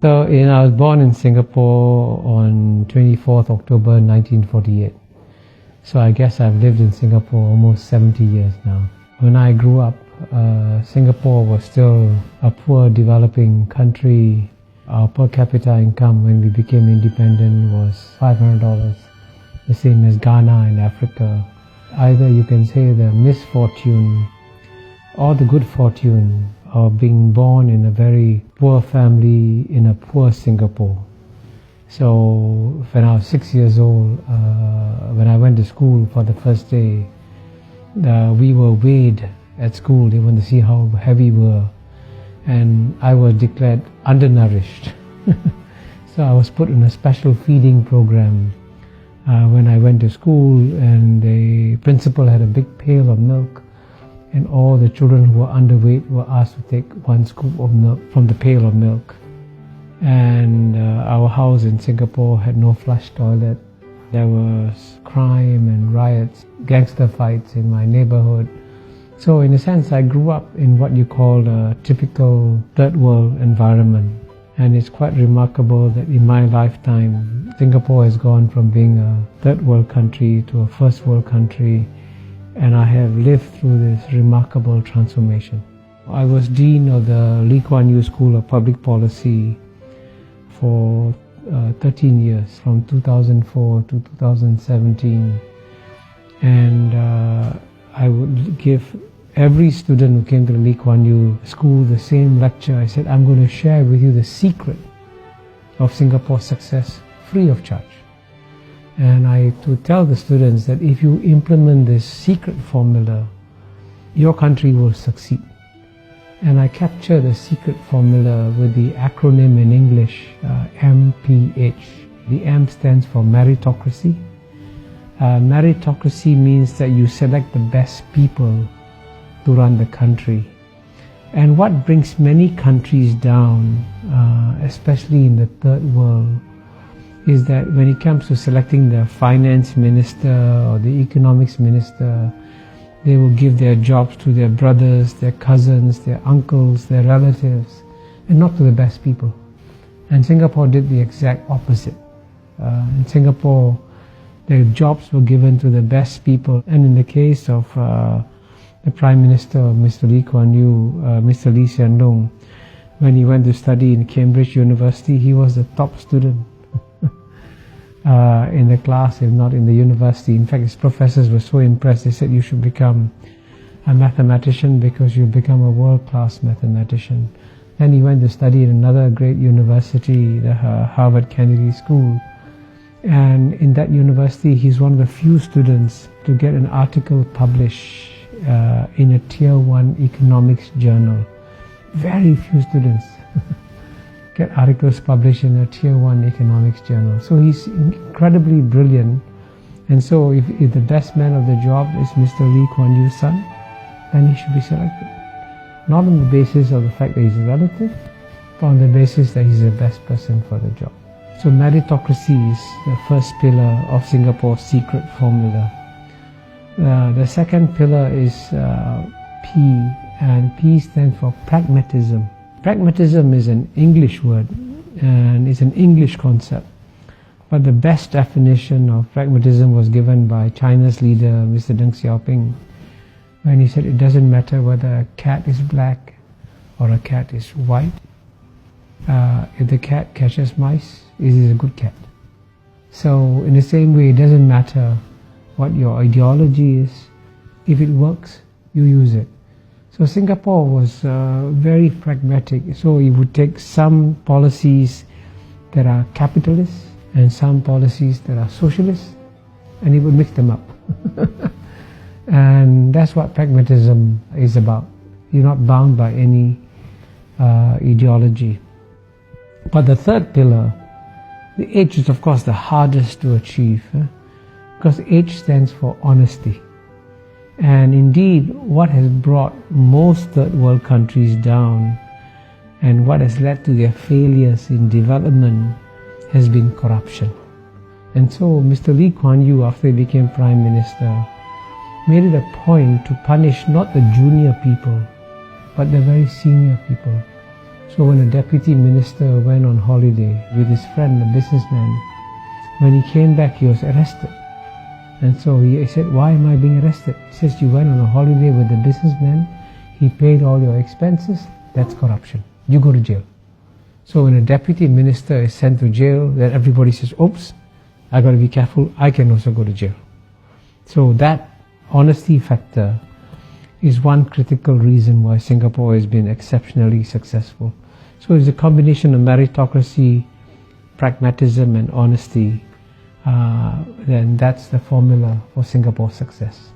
So, I was born in Singapore on 24th October 1948. So I guess I've lived in Singapore almost 70 years now. When I grew up, Singapore was still a poor developing country. Our per capita income when we became independent was $500, the same as Ghana in Africa. Either you can say the misfortune or the good fortune of being born in a very poor family in a poor Singapore. So when I was 6 years old, when I went to school for the first day, we were weighed at school. They wanted to see how heavy we were. And I was declared undernourished. So I was put in a special feeding program when I went to school, and the principal had a big pail of milk, and all the children who were underweight were asked to take one scoop of milk from the pail of milk. And our house in Singapore had no flush toilet. There was crime and riots, gangster fights in my neighborhood. So in a sense, I grew up in what you call a typical third world environment. And it's quite remarkable that in my lifetime, Singapore has gone from being a third world country to a first world country, and I have lived through this remarkable transformation. I was Dean of the Lee Kuan Yew School of Public Policy for 13 years, from 2004 to 2017. And I would give every student who came to the Lee Kuan Yew School the same lecture. I said, I'm going to share with you the secret of Singapore's success free of charge. And I to tell the students that if you implement this secret formula, your country will succeed. And I capture the secret formula with the acronym in English, MPH. The M stands for meritocracy. Meritocracy means that you select the best people to run the country. And what brings many countries down, especially in the third world, is that when it comes to selecting the finance minister or the economics minister, they will give their jobs to their brothers, their cousins, their uncles, their relatives, and not to the best people. And Singapore did the exact opposite. In Singapore, the jobs were given to the best people. And in the case of the Prime Minister, Mr. Lee Kuan Yew, Mr. Lee Hsien Loong, when he went to study in Cambridge University, he was the top student in the class, if not in the university. In fact, his professors were so impressed, they said, you should become a mathematician because you'll become a world-class mathematician. Then he went to study in another great university, the Harvard Kennedy School. And in that university, he's one of the few students to get an article published in a Tier 1 economics journal. Very few students get articles published in a Tier 1 economics journal. So he's incredibly brilliant. And so if the best man of the job is Mr. Lee Kuan Yew's son, then he should be selected. Not on the basis of the fact that he's a relative, but on the basis that he's the best person for the job. So meritocracy is the first pillar of Singapore's secret formula. The second pillar is P, and P stands for pragmatism. Pragmatism is an English word, and it's an English concept. But the best definition of pragmatism was given by China's leader, Mr. Deng Xiaoping, when he said it doesn't matter whether a cat is black or a cat is white. If the cat catches mice, it is a good cat. So in the same way, it doesn't matter what your ideology is. If it works, you use it. So Singapore was very pragmatic. So it would take some policies that are capitalist and some policies that are socialist, and it would mix them up. And that's what pragmatism is about. You're not bound by any ideology. But the third pillar, the H, is of course the hardest to achieve, because H stands for honesty. And indeed, what has brought most third world countries down and what has led to their failures in development has been corruption. And so Mr. Lee Kuan Yew, after he became Prime Minister, made it a point to punish not the junior people, but the very senior people. So when a deputy minister went on holiday with his friend, a businessman, when he came back, he was arrested. And so he said, "Why am I being arrested?" He says, "You went on a holiday with a businessman, he paid all your expenses, that's corruption. You go to jail." So when a deputy minister is sent to jail, then everybody says, "Oops, I got to be careful, I can also go to jail." So that honesty factor is one critical reason why Singapore has been exceptionally successful. So it's a combination of meritocracy, pragmatism and honesty, then that's the formula for Singapore's success.